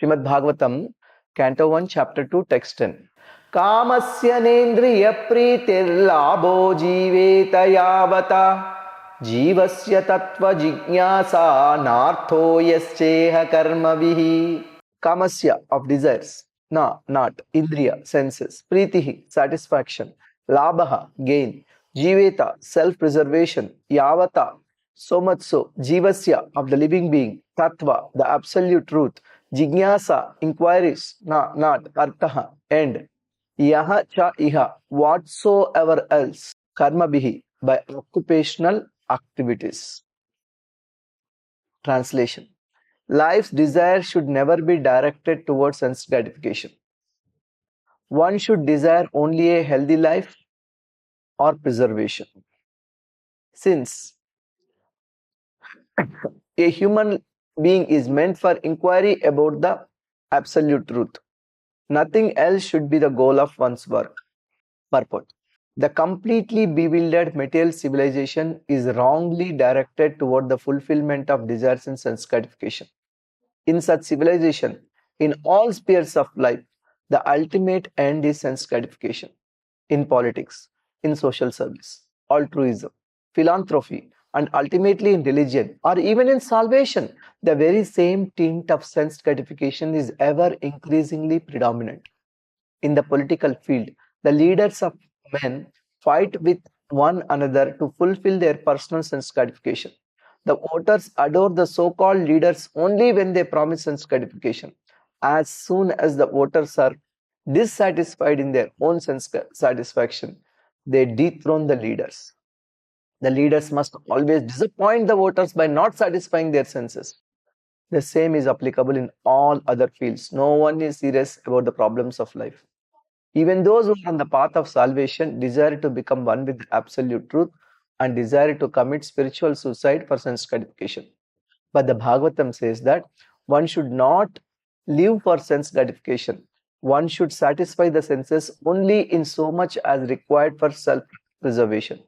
Srimad Bhagavatam, Canto 1, Chapter 2, Text 10. Kāmasya nendriya prītir lābho jīveta yāvatā jīvasya tattva-jijñāsā nārtho yasceha karmavihi. Kāmasya of desires, not indriya senses, prītihi satisfaction, labhaha gain, jīveta self-preservation, yāvatā so much so, jīvasya of the living being, tattva the absolute truth, jijñāsā inquiries, not arthaha end, yaha cha iha whatsoever else, karma bihi by occupational activities. Translation: life's desire should never be directed towards sense gratification. One should desire only a healthy life or preservation. Since a human being is meant for inquiry about the absolute truth, nothing else should be the goal of one's work. Purport: the completely bewildered material civilization is wrongly directed toward the fulfillment of desires and sense gratification. In such civilization, in all spheres of life, the ultimate end is sense gratification. In politics, in social service, altruism, philanthropy, and ultimately in religion, or even in salvation, the very same tint of sense gratification is ever increasingly predominant. In the political field, the leaders of men fight with one another to fulfill their personal sense gratification. The voters adore the so-called leaders only when they promise sense gratification. As soon as the voters are dissatisfied in their own sense satisfaction, they dethrone the leaders. The leaders must always disappoint the voters by not satisfying their senses. The same is applicable in all other fields. No one is serious about the problems of life. Even those who are on the path of salvation desire to become one with the absolute truth and desire to commit spiritual suicide for sense gratification. But the Bhagavatam says that one should not live for sense gratification. One should satisfy the senses only in so much as required for self-preservation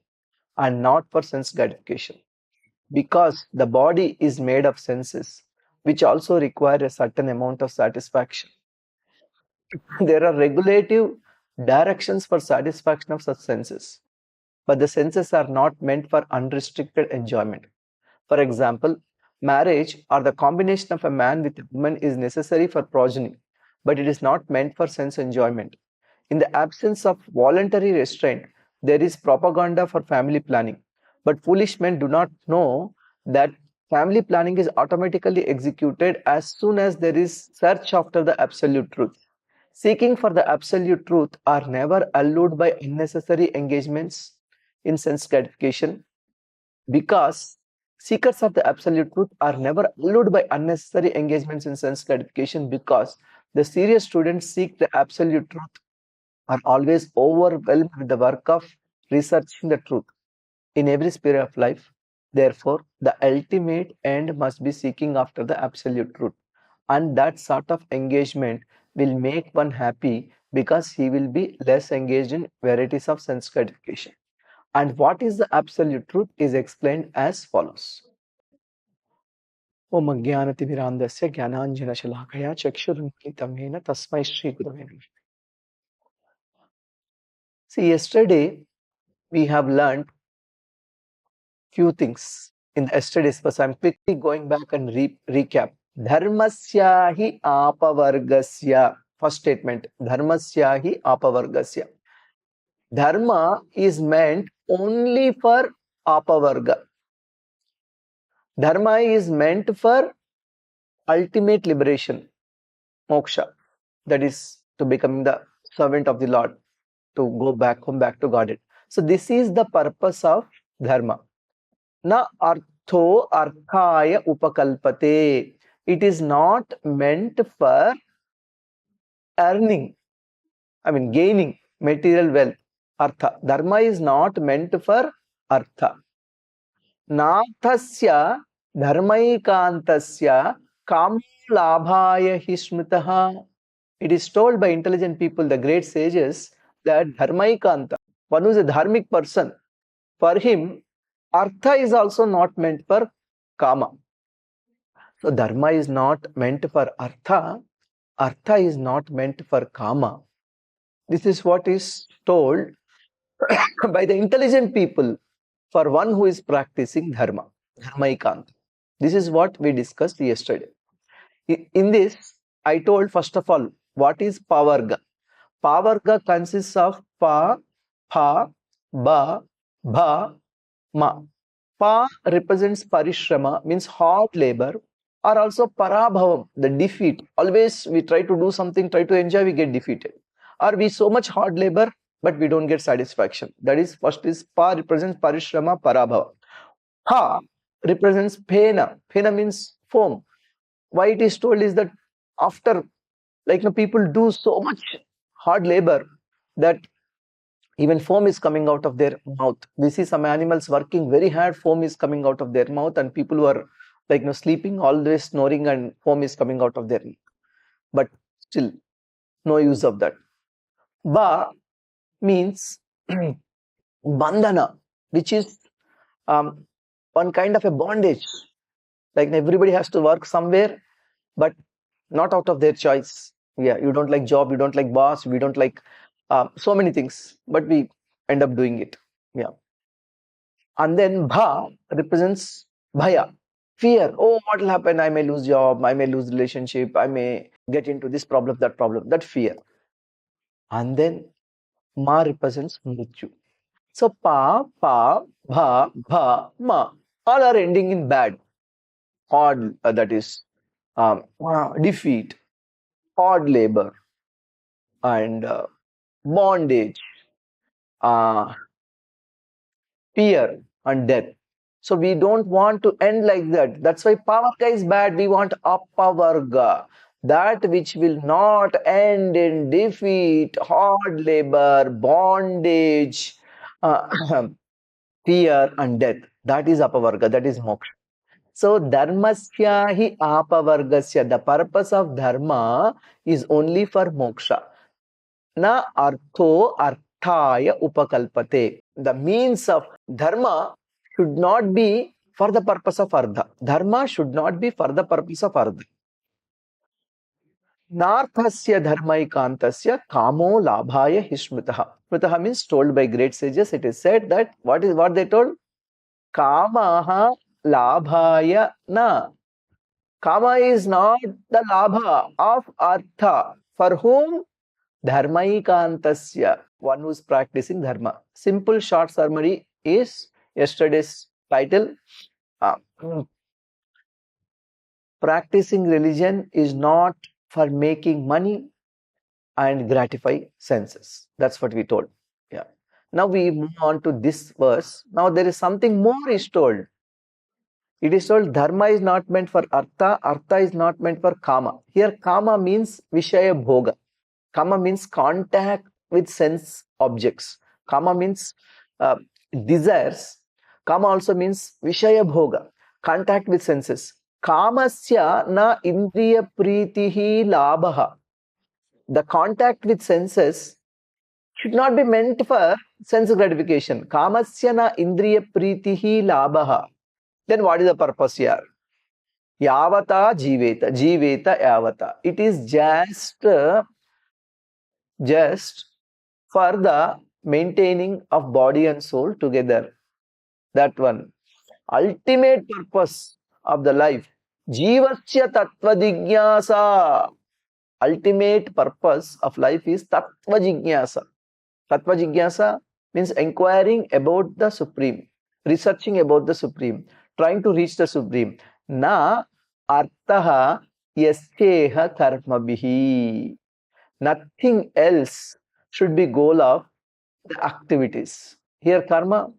and not for sense gratification. Because the body is made of senses, which also require a certain amount of satisfaction. There are regulative directions for satisfaction of such senses, but the senses are not meant for unrestricted enjoyment. For example, marriage or the combination of a man with a woman is necessary for progeny, but it is not meant for sense enjoyment. In the absence of voluntary restraint, there is propaganda for family planning, but foolish men do not know that family planning is automatically executed as soon as there is search after the absolute truth. Seeking for the absolute truth are never allured by unnecessary engagements in sense gratification, because seekers of the absolute truth are never allured by unnecessary engagements in sense gratification, because the serious students seek the absolute truth are always overwhelmed with the work of researching the truth in every sphere of life. Therefore, the ultimate end must be seeking after the absolute truth, and that sort of engagement will make one happy because he will be less engaged in varieties of sense gratification. And what is the absolute truth is explained as follows. Om Ajnanatimirandasya Jnananjana-shalakaya Chakshurunmilitam Yena Tasmai Shri Gurave Namaha. See, yesterday we have learned few things in yesterday's verse. I'm quickly going back and recap. Dharmasya hi apavargasya. First statement, Dharmasya hi apavargasya. Dharma is meant only for apavarga. Dharma is meant for ultimate liberation, moksha, that is to become the servant of the Lord, to go back home, back to Godhead. So this is the purpose of dharma. Na artho arthaya upakalpate. It is not meant for earning, gaining material wealth. Artha. Dharma is not meant for artha. Nathasya dharmaikantasya kāma labhaya hi smritaha. It is told by intelligent people, the great sages, that dharmaikanta, one who is a dharmic person, for him, artha is also not meant for kāma. So dharma is not meant for artha, Artha is not meant for kāma. This is what is told by the intelligent people for one who is practicing dharma, dharmaikanta. This is what we discussed yesterday. In this, I told first of all, what is pavarga? Pavarga consists of pa, pha, ba, bha, ma. Pa represents parishrama, means hard labor, or also parabhavam, the defeat. Always we try to do something, try to enjoy, we get defeated. Or we so much hard labor, but we don't get satisfaction. That is, first is pa represents parishrama, parabhava. Ha represents pena. Pena means foam. Why it is told is that after, people do so much hard labor that even foam is coming out of their mouth. We see some animals working very hard, foam is coming out of their mouth, and people who are sleeping, always snoring, and foam is coming out of their mouth. But still, no use of that. Ba means bandhana, which is one kind of a bondage. Like everybody has to work somewhere, but not out of their choice. Yeah, you don't like job, you don't like boss, we don't like so many things, but we end up doing it. Yeah. And then bha represents bhaya, fear. Oh, what will happen? I may lose job, I may lose relationship, I may get into this problem, that fear. And then ma represents mrityu. So pa, bha, bha, ma, all are ending in bad. Hard, that is defeat, hard labor, and bondage, fear, and death. So we don't want to end like that. That's why pavarga is bad. We want apavarga, that which will not end in defeat, hard labor, bondage, fear, and death. That is apavarga, that is moksha. So dharmasya hi apavargasya. The purpose of dharma is only for moksha. Na artho arthaya upakalpate. The means of dharma should not be for the purpose of artha. Dharma should not be for the purpose of artha. Narthasya dharmaikantasya kamo labhaya hismritaha. Smritaha means told by great sages. It is said that what they told? Kamaha labhaya na. Kama is not the labha of artha. For whom? Dharmaikantasya, one who is practicing dharma. Simple short summary is yesterday's title. Practicing religion is not for making money and gratify senses. That's what we told. Yeah. Now we move on to this verse. Now there is something more is told. It is told dharma is not meant for artha, artha is not meant for kāma. Here kāma means vishaya bhoga. Kāma means contact with sense objects. Kāma means desires. Kāma also means vishaya bhoga, contact with senses. Kāmasya na indriya pritihi labhaha. The contact with senses should not be meant for sense gratification. Kāmasya na indriya pritihi labhaha. Then what is the purpose here? Yāvatā jīveta, jīveta yāvatā. It is just for the maintaining of body and soul together. That one. Ultimate purpose of the life. Jīvasya tattva-jijñāsā. Ultimate purpose of life is tattva-jijñāsā. Tattva-jijñāsā means inquiring about the Supreme, researching about the Supreme, trying to reach the Supreme. Na artaha yasyeha karmabhihi. Nothing else should be goal of the activities. Here karma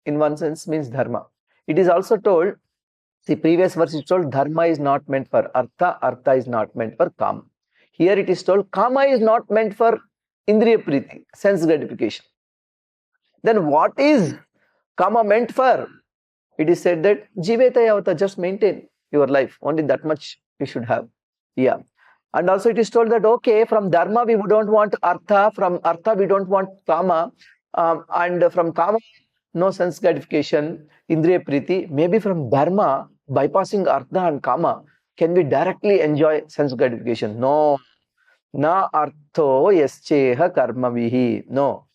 in one sense means dharma. It is also told, the previous verse is told dharma is not meant for artha, artha is not meant for kāma. Here it is told kāma is not meant for indriya priti, sense gratification. Then what is kāma meant for? It is said that jīveta yāvatā, just maintain your life. Only that much you should have. Yeah. And also it is told that, okay, from dharma we don't want artha, from artha we don't want kāma, and from kāma no sense gratification, indriya priti. Maybe from dharma, bypassing artha and kāma, can we directly enjoy sense gratification? No. Na artho yascheha karmavihi. No.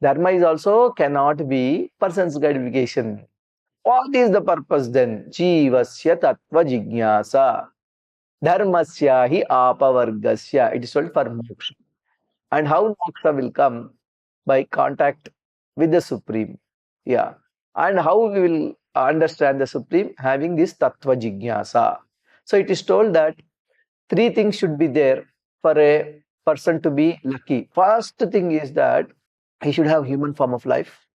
Dharma is also cannot be for sense gratification. What is the purpose then? Jīvasya tattva-jijñāsā. Dharmasya hi apavargasya. It is told for moksha. And how moksha will come? By contact with the Supreme. Yeah. And how we will understand the Supreme? Having this tattva-jijñāsā. So it is told that three things should be there for a person to be lucky. First thing is that he should have human form of life.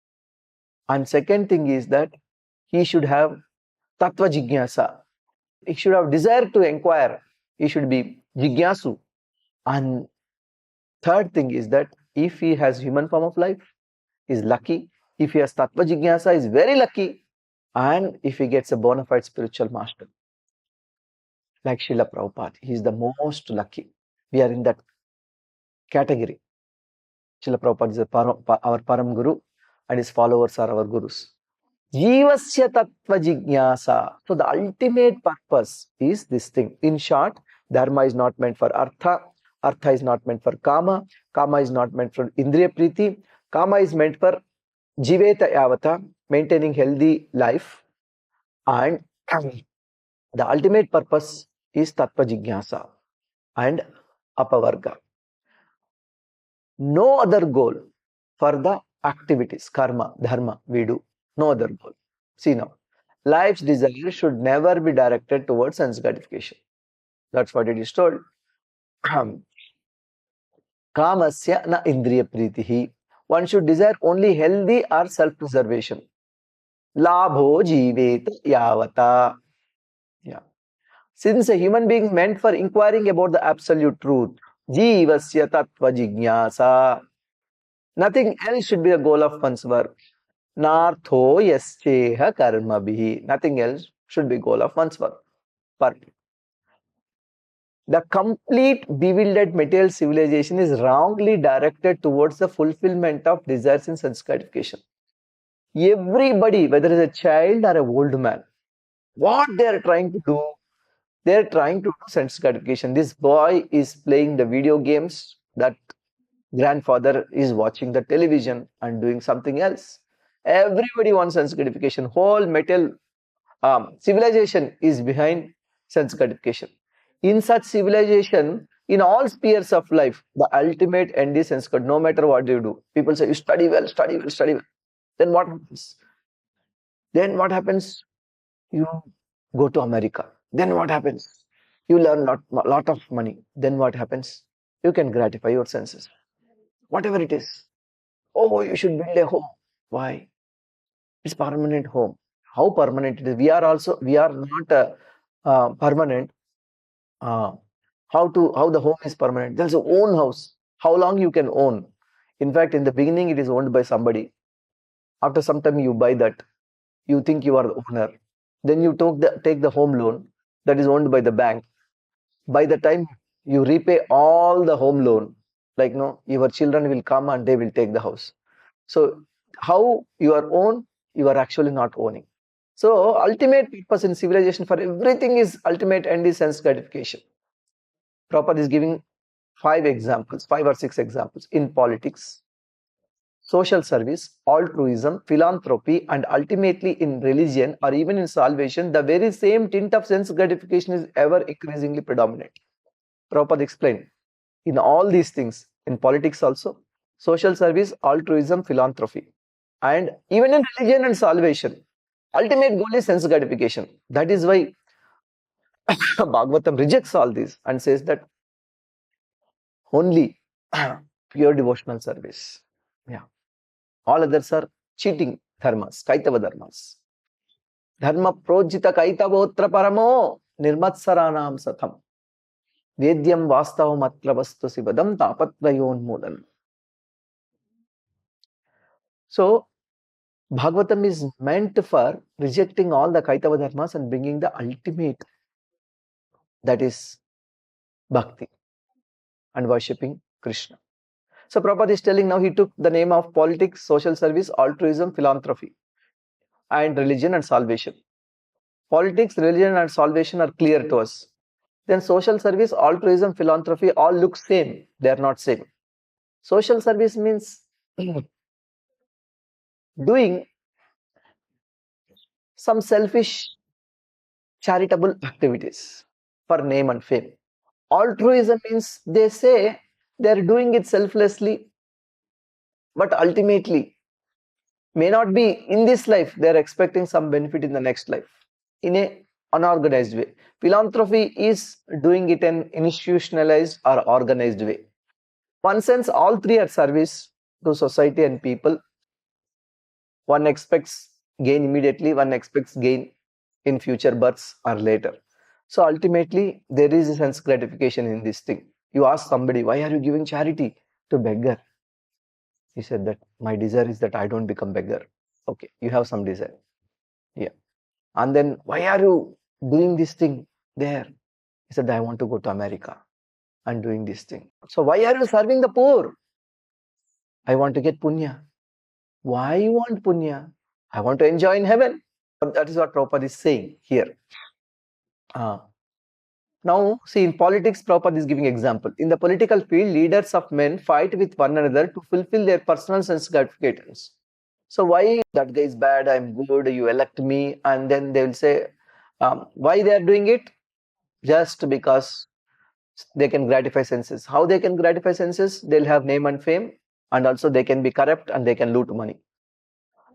And second thing is that he should have tattva-jijñāsā. He should have desire to inquire. He should be jigyasu. And third thing is that if he has human form of life, he is lucky. If he has tattva-jijñāsā, he is very lucky. And if he gets a bona fide spiritual master, like Srila Prabhupada, he is the most lucky. We are in that category. Srila Prabhupada is our Param Guru, and his followers are our gurus. Jīvasya tattva-jijñāsā. So the ultimate purpose is this thing. In short, dharma is not meant for artha. Artha is not meant for kāma. Kāma is not meant for indriya priti. Kāma is meant for jīveta yāvatā, maintaining healthy life. And the ultimate purpose is tattva-jijñāsā and apavarga. No other goal for the activities, karma, dharma, we do. No other goal. See now, life's desire should never be directed towards sense gratification. That's what it is told. Kāmasya na indriya pritihi. One should desire only healthy or self-preservation. Labho jīveta yāvatā. Yeah. Since a human being is meant for inquiring about the absolute truth, jīvasya tattva-jijñāsā. Nothing else should be the goal of one's work. Nartho yascheha karmabhihi. Nothing else should be goal of one's work. Perfect. The complete bewildered material civilization is wrongly directed towards the fulfillment of desires in sense gratification. Everybody, whether it's a child or an old man, what they are trying to do, they are trying to do sense gratification. This boy is playing the video games, that grandfather is watching the television and doing something else. Everybody wants sense gratification. Whole material civilization is behind sense gratification. In such civilization, in all spheres of life, the ultimate end is sense gratification. No matter what you do, people say you study well, study well, study well. Then what happens? You go to America. Then what happens? You learn lot of money. Then what happens? You can gratify your senses. Whatever it is. Oh, you should build a home. Why? It's permanent home. How permanent it is? We are not permanent. How the home is permanent? There's a own house. How long you can own? In fact, in the beginning, it is owned by somebody. After some time, you buy that. You think you are the owner. Then you take the home loan that is owned by the bank. By the time you repay all the home loan, like your children will come and they will take the house. So how you are owned, you are actually not owning. So ultimate purpose in civilization for everything is ultimate end is sense gratification. Prabhupada is giving 5 or 6 examples in politics, social service, altruism, philanthropy, and ultimately in religion or even in salvation, the very same tint of sense gratification is ever increasingly predominant. Prabhupada explained, in all these things, in politics also, social service, altruism, philanthropy, and even in religion and salvation, ultimate goal is sense gratification. That is why Bhagavatam rejects all this and says that only pure devotional service. Yeah. All others are cheating dharmas, kaitava dharmas. Dharma projita kaitavotra paramo nirmatsaranam satham. Vedyam vastavam atra vastu sivadam tapatrayonmudanam. So, Bhagavatam is meant for rejecting all the kaitava dharmas and bringing the ultimate, that is bhakti and worshipping Krishna. So Prabhupada is telling now he took the name of politics, social service, altruism, philanthropy, and religion and salvation. Politics, religion, and salvation are clear to us. then social service, altruism, philanthropy all look same. They are not same. Social service means doing some selfish charitable activities for name and fame. Altruism means they say they are doing it selflessly, but ultimately may not be in this life. They are expecting some benefit in the next life in a unorganized way. Philanthropy is doing it in institutionalized or organized way. One sense, all three are service to society and people. One expects gain immediately, one expects gain in future births or later. So ultimately, there is a sense gratification in this thing. You ask somebody, why are you giving charity to beggar? He said that my desire is that I don't become beggar. Okay, you have some desire. Yeah. And then, why are you doing this thing there? He said, I want to go to America and doing this thing. So why are you serving the poor? I want to get punya. Why you want punya? I want to enjoy in heaven. That is what Prabhupada is saying here. Now, see, in politics, Prabhupada is giving example. In the political field, leaders of men fight with one another to fulfill their personal sense gratifications. So why that guy is bad, I'm good, you elect me, and then they will say, why they are doing it? Just because they can gratify senses. How they can gratify senses? They'll have name and fame, and also they can be corrupt and they can loot money.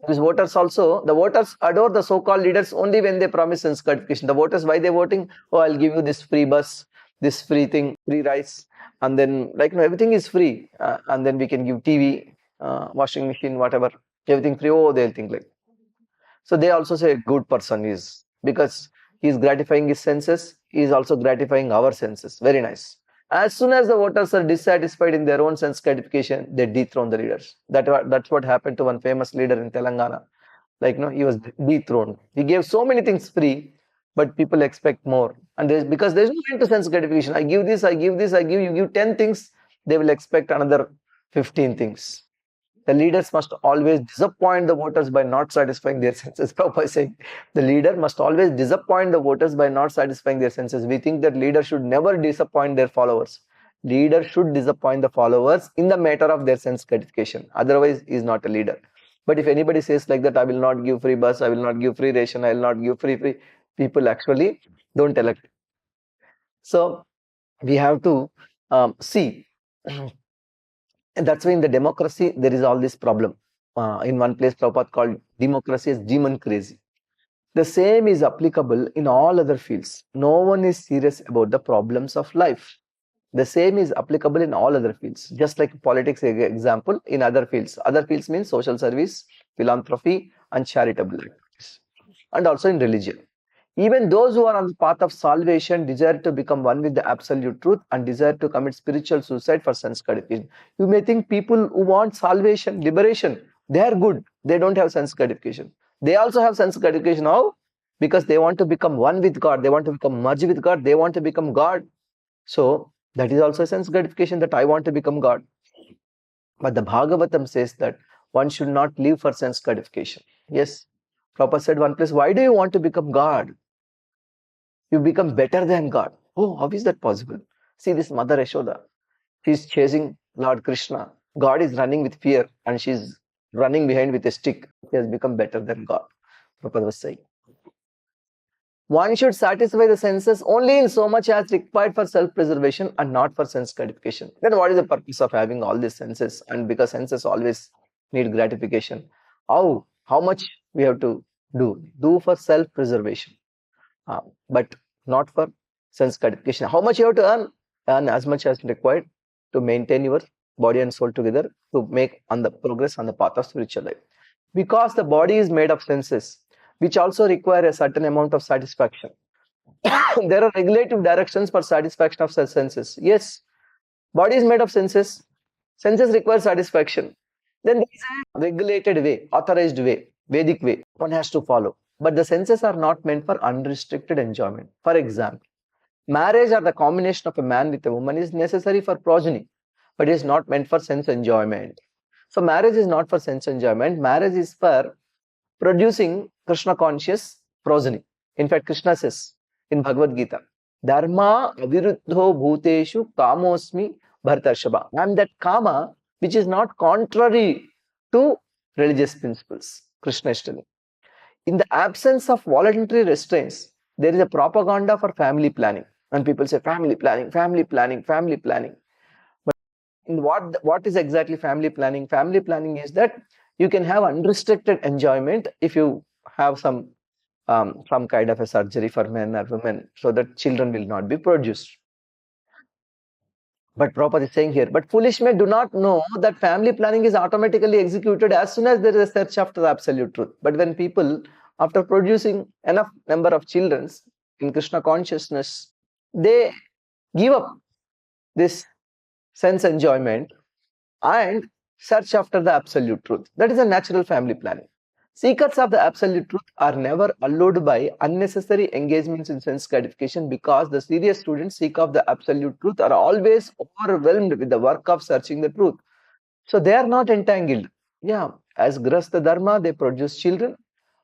These voters also, the voters adore the so-called leaders only when they promise sense gratification. The voters, why they voting? Oh, I'll give you this free bus, this free thing, free rice, and then everything is free, and then we can give TV, washing machine, whatever, everything free. Oh, they'll think like. So they also say a good person is, because he is gratifying his senses, he is also gratifying our senses. Very nice. As soon as the voters are dissatisfied in their own sense gratification, they dethrone the leaders. That's what happened to one famous leader in Telangana. He was dethroned. He gave so many things free, but people expect more. And because there's no end to sense gratification. I give this, I give this, I give, you give 10 things, they will expect another 15 things. The leaders must always disappoint the voters by not satisfying their senses. Prabhupada is saying the leader must always disappoint the voters by not satisfying their senses. We think that leader should never disappoint their followers. Leader should disappoint the followers in the matter of their sense gratification. Otherwise, he is not a leader. But if anybody says like that, I will not give free bus, I will not give free ration, I will not give free, people actually don't elect. So we have to see. And that's why in the democracy, there is all this problem. In one place, Prabhupada called democracy as demon crazy. The same is applicable in all other fields. No one is serious about the problems of life. The same is applicable in all other fields. Just like politics example, in other fields. Other fields means social service, philanthropy, and charitable activities. And also in religion. Even those who are on the path of salvation desire to become one with the absolute truth and desire to commit spiritual suicide for sense gratification. You may think people who want salvation, liberation, they are good. They don't have sense gratification. They also have sense gratification. How? Because they want to become one with God. They want to become merged with God. They want to become God. So that is also a sense gratification, that I want to become God. But the Bhagavatam says that one should not live for sense gratification. Yes. Prabhupada said one place, why do you want to become God? You become better than God. Oh, how is that possible? See this Mother Yashoda. She is chasing Lord Krishna. God is running with fear and she is running behind with a stick. She has become better than God. Prabhupada was saying. One should satisfy the senses only in so much as required for self-preservation and not for sense gratification. Then what is the purpose of having all these senses? And because senses always need gratification. How much we have to do? Do for self-preservation. But not for sense gratification. How much you have to earn? Earn as much as required to maintain your body and soul together to make on the progress on the path of spiritual life. Because the body is made of senses, which also require a certain amount of satisfaction. There are regulative directions for satisfaction of such senses. Yes, body is made of senses. Senses require satisfaction. Then there is a regulated way, authorized way, Vedic way one has to follow. But the senses are not meant for unrestricted enjoyment. For example, marriage or the combination of a man with a woman is necessary for progeny, but it is not meant for sense enjoyment. So marriage is not for sense enjoyment. Marriage is for producing Krishna conscious progeny. In fact, Krishna says in Bhagavad Gita, Dharma aviruddho bhuteshu kamosmi bhartarshaba. I am that kāma which is not contrary to religious principles. Krishna is telling. In the absence of voluntary restraints, there is a propaganda for family planning. And people say family planning, family planning, family planning. But in what is exactly family planning? Family planning is that you can have unrestricted enjoyment if you have some kind of a surgery for men or women so that children will not be produced. But Prabhupada is saying here, but foolish men do not know that family planning is automatically executed as soon as there is a search after the absolute truth. But when people, after producing enough number of children in Krishna consciousness, they give up this sense enjoyment and search after the absolute truth. That is a natural family planning. Seekers of the absolute truth are never allured by unnecessary engagements in sense gratification, because the serious students seek of the absolute truth are always overwhelmed with the work of searching the truth. So they are not entangled. Yeah, as Grasta Dharma, they produce children,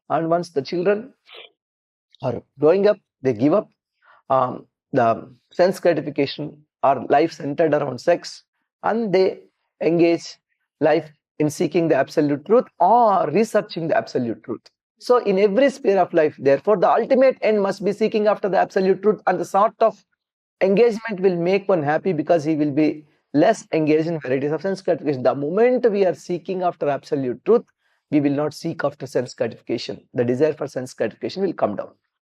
and once the children are growing up, they give up the sense gratification or life centered around sex, and they engage life in seeking the absolute truth or researching the absolute truth. So in every sphere of life, therefore, the ultimate end must be seeking after the absolute truth, and the sort of engagement will make one happy because he will be less engaged in varieties of sense gratification. The moment we are seeking after absolute truth, we will not seek after sense gratification. The desire for sense gratification will come down.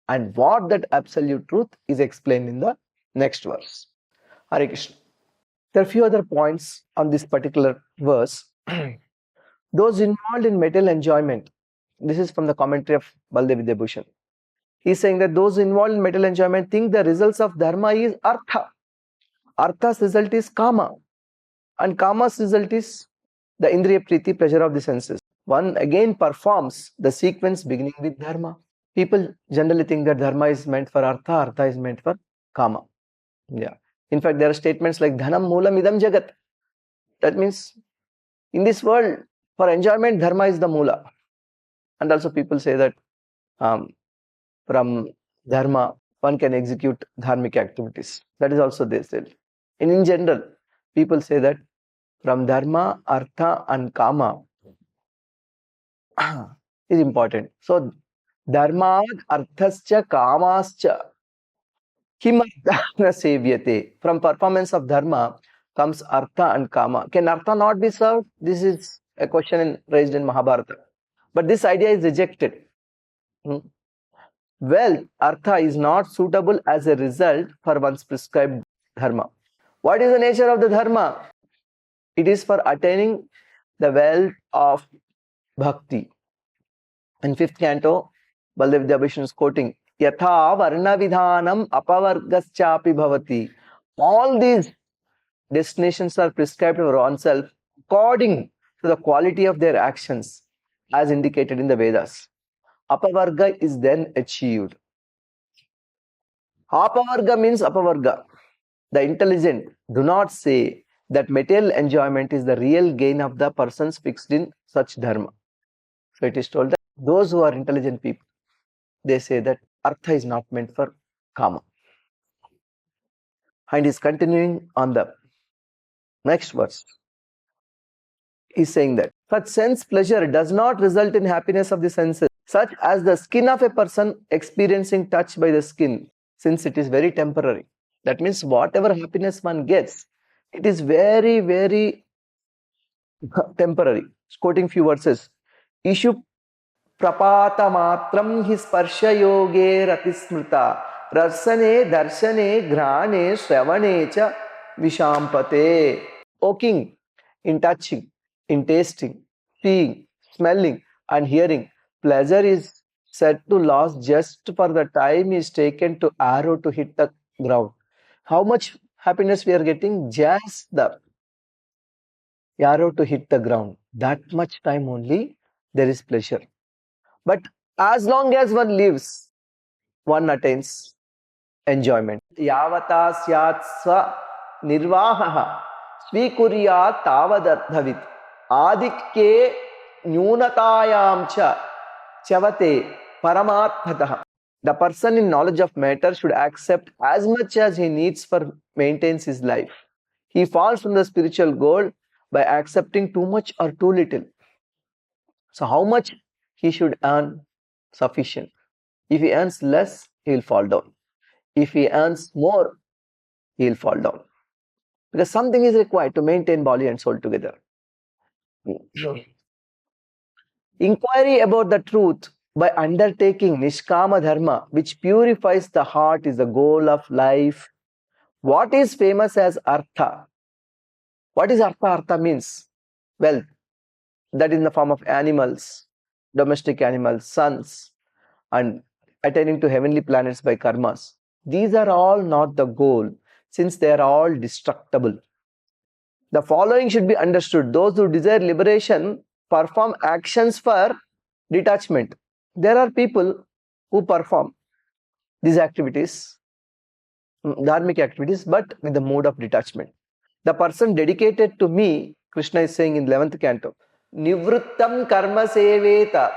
And what that absolute truth is explained in the next verse. Hare Krishna. There are a few other points on this particular verse. Those involved in material enjoyment, this is from the commentary of Baldev Vidyabhushan. He is saying that those involved in material enjoyment think the results of dharma is artha. Artha's result is kāma. And kāma's result is the indriya priti, pleasure of the senses. One again performs the sequence beginning with dharma. People generally think that dharma is meant for artha, artha is meant for kāma. Yeah. In fact, there are statements like dhanam moolam idam jagat. That means in this world, for enjoyment, dharma is the moola. And also people say that from dharma, one can execute dharmic activities. That is also they said. And in general, people say that from dharma, artha and kāma is important. So, dharma, arthascha, kāmascha, kimartha sevyate. From performance of dharma comes artha and kāma. Can artha not be served? This is a question raised in Mahabharata. But this idea is rejected. Wealth, artha, is not suitable as a result for one's prescribed dharma. What is the nature of the dharma? It is for attaining the wealth of bhakti. In 5th canto, Baldev Vidyabhushan is quoting, Yatha varna vidhanam apavargaschapi bhavati. All these destinations are prescribed for oneself according to the quality of their actions as indicated in the Vedas. Apavarga is then achieved. Apavarga means apavarga. The intelligent do not say that material enjoyment is the real gain of the persons fixed in such dharma. So it is told that those who are intelligent people, they say that artha is not meant for kāma. And is continuing on the next verse. He is saying that such sense pleasure does not result in happiness of the senses, such as the skin of a person experiencing touch by the skin, since it is very temporary. That means whatever happiness one gets, it is very, very temporary. Quoting few verses. Ishu prapata matram hi sparsha yoge ratismrita rarsane darshane grane shravane cha vishampate. O king, in touching, in tasting, seeing, smelling and hearing, pleasure is said to last just for the time is taken to arrow to hit the ground. How much happiness we are getting? Just the arrow to hit the ground. That much time only there is pleasure. But as long as one lives, one attains enjoyment. Yāvatā syāt sva nirvāhaha svikuryāt tāvadardhavit ādikye nyūnatāyām cha chavate paramathatah. The person in knowledge of matter should accept as much as he needs for maintains his life. He falls from the spiritual goal by accepting too much or too little. So how much he should earn? Sufficient. If he earns less, he will fall down. If he earns more, he will fall down. Because something is required to maintain body and soul together. Inquiry about the truth by undertaking Nishkama-dharma, which purifies the heart, is the goal of life. What is famous as Artha? What is Artha? Artha means wealth. That is in the form of animals, domestic animals, sons, and attaining to heavenly planets by karmas. These are all not the goal, since they are all destructible. The following should be understood. Those who desire liberation perform actions for detachment. There are people who perform these activities, dharmic activities, but with the mode of detachment. The person dedicated to me, Krishna is saying in 11th canto, Nivrittam karma seveta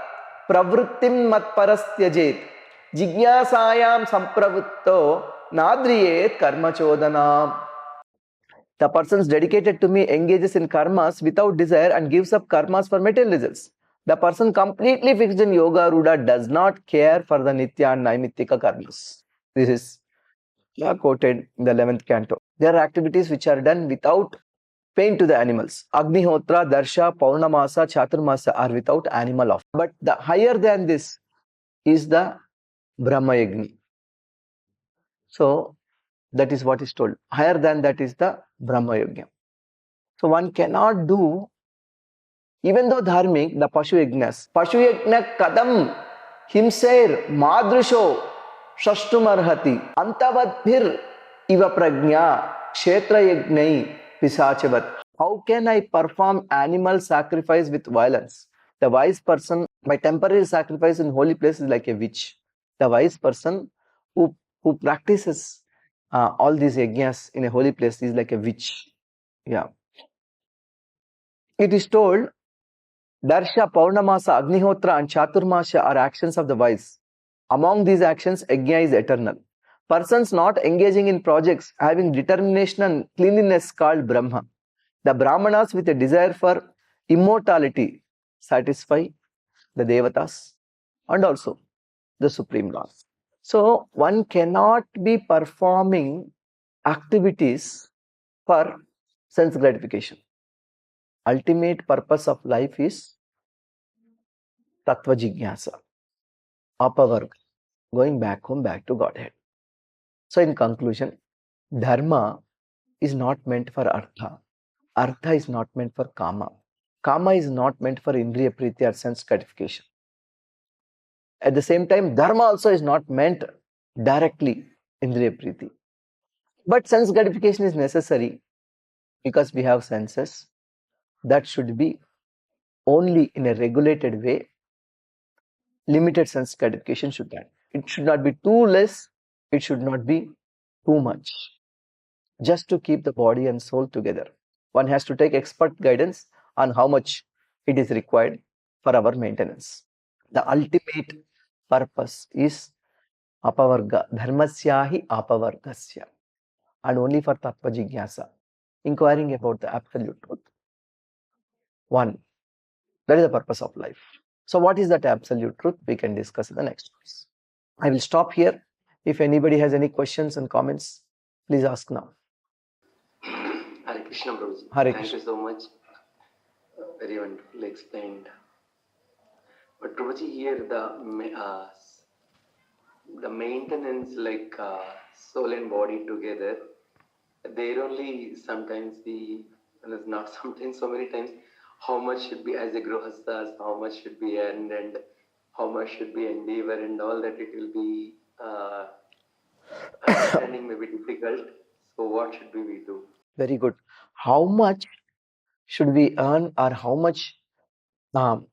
pravrittim matparastyajet jijñāsāyam sampravutto nadriyet karma chodanam. The person dedicated to me engages in karmas without desire and gives up karmas for material results. The person completely fixed in yoga rudha does not care for the nitya and naimittika karmas. This is quoted in the 11th canto. There are activities which are done without pain to the animals. Agnihotra, Darsha, Paurnamasa, Chaturmasa are without animal offering. But the higher than this is the Brahma Yagni. So that is what is told. Higher than that is the Brahma Yagna. So one cannot do, even though dharmic, the Pashu Yagnas. Pashu Yagna kadam himsair madrusho shashtumarhati antavadbhir iva prajna kshetra yagnai pisachavat. How can I perform animal sacrifice with violence? The wise person, by temporary sacrifice in holy place, is like a witch. The wise person who practices all these yajnas in a holy place is like a witch. Yeah. It is told, Darsha, Paurnamasa, Agnihotra and Chaturmasha are actions of the wise. Among these actions, yajna is eternal. Persons not engaging in projects having determination and cleanliness called Brahma. The Brahmanas with a desire for immortality satisfy the Devatas and also the Supreme Lord. So one cannot be performing activities for sense gratification. Ultimate purpose of life is tattva-jijñāsā, apavarga, going back home, back to Godhead. So in conclusion, dharma is not meant for artha. Artha is not meant for kāma. Kāma is not meant for indriya priti or sense gratification. At the same time, dharma also is not meant directly indriya priti. But sense gratification is necessary because we have senses. That should be only in a regulated way. Limited sense gratification should be. It should not be too less. It should not be too much. Just to keep the body and soul together. One has to take expert guidance on how much it is required for our maintenance. The ultimate purpose is apavarga, dharmasyahi apavargasya, and only for tattva-jijñāsā, inquiring about the absolute truth. One, that is the purpose of life. So what is that absolute truth? We can discuss in the next class. I will stop here. If anybody has any questions and comments, please ask now. Hare Krishna, Prabhuji. Hare Thank Krishna. you so much. Very wonderfully explained. But Prabhuji, here the maintenance, like soul and body together, there only sometimes there's not sometimes, so many times, how much should be as a grihasthas, how much should be earned, and how much should be endeavor, and all that it will be understanding may be difficult. So what should we do? Very good. How much should we earn, or how much,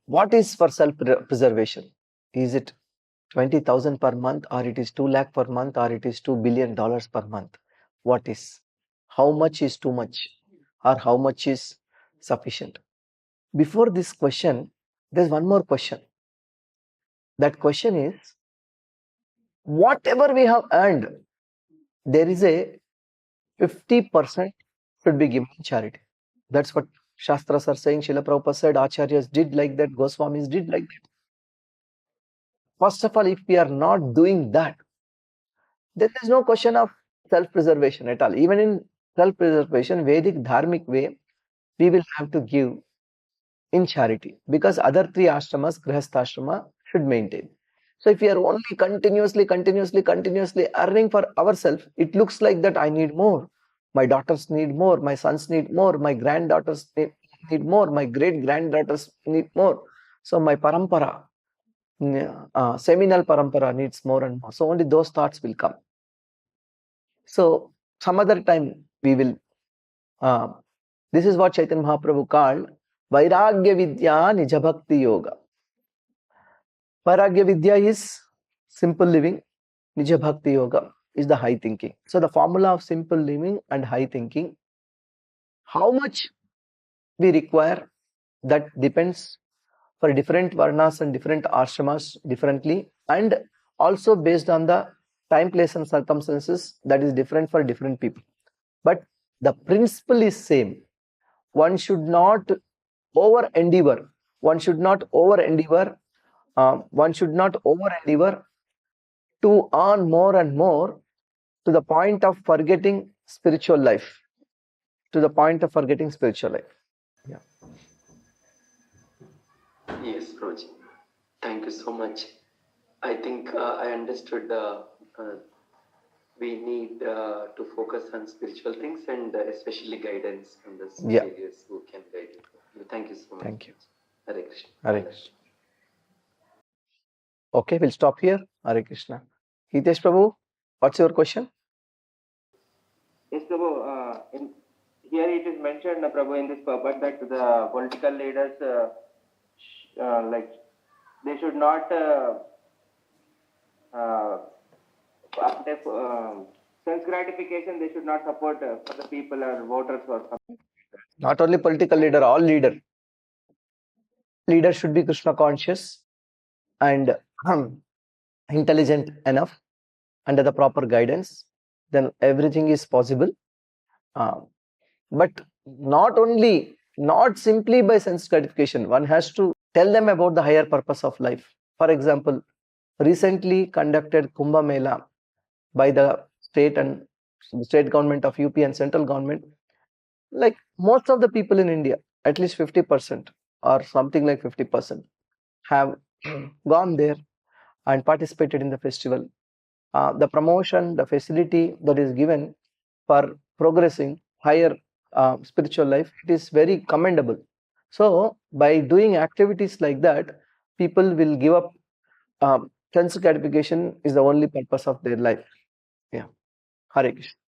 what is for self-preservation? Is it 20,000 per month, or it is 2 lakh per month, or it is $2 billion per month? What is? How much is too much, or how much is sufficient? Before this question, there's one more question. That question is, whatever we have earned, there is a 50% should be given in charity. That's what Shastras are saying. Srila Prabhupada said, Acharyas did like that, Goswamis did like that. First of all, if we are not doing that, then there is no question of self-preservation at all. Even in self-preservation, Vedic dharmic way, we will have to give in charity, because other three ashramas, grihastha should maintain. So if we are only continuously earning for ourselves, it looks like that I need more. My daughters need more, my sons need more, my granddaughters need more, my great granddaughters need more. So my parampara, seminal parampara needs more and more. So only those thoughts will come. So some other time we will, this is what Chaitanya Mahaprabhu called Vairagya Vidya Nija Bhakti Yoga. Vairagya Vidya is simple living, Nija Bhakti Yoga is the high thinking. So the formula of simple living and high thinking, how much we require, that depends for different varnas and different ashramas differently, and also based on the time, place and circumstances, that is different for different people. But the principle is same. One should not over endeavor. One should not over endeavor to earn more and more to the point of forgetting spiritual life. Yeah. Yes, Roji. Thank you so much. I think I understood we need to focus on spiritual things and especially guidance from the superiors who can guide you. Thank you so much. Thank you. Hare Krishna. Hare Krishna. Okay, we'll stop here. Hare Krishna. Hitesh Prabhu, what's your question? Yes, Prabhu. Here it is mentioned, Prabhu, in this purport that the political leaders, they should not sense gratification. They should not support for the people or voters or something. Not only political leader, all leader. Leader should be Krishna conscious and intelligent enough under the proper guidance. Then everything is possible. But not simply by sense gratification. One has to tell them about the higher purpose of life. For example, recently conducted Kumbh Mela by the state government of UP and central government. Like most of the people in India, at least 50% or something like 50% have gone there and participated in the festival. The promotion, the facility that is given for progressing higher spiritual life, it is very commendable. So by doing activities like that, people will give up sense gratification is the only purpose of their life. Yeah. Hare Krishna.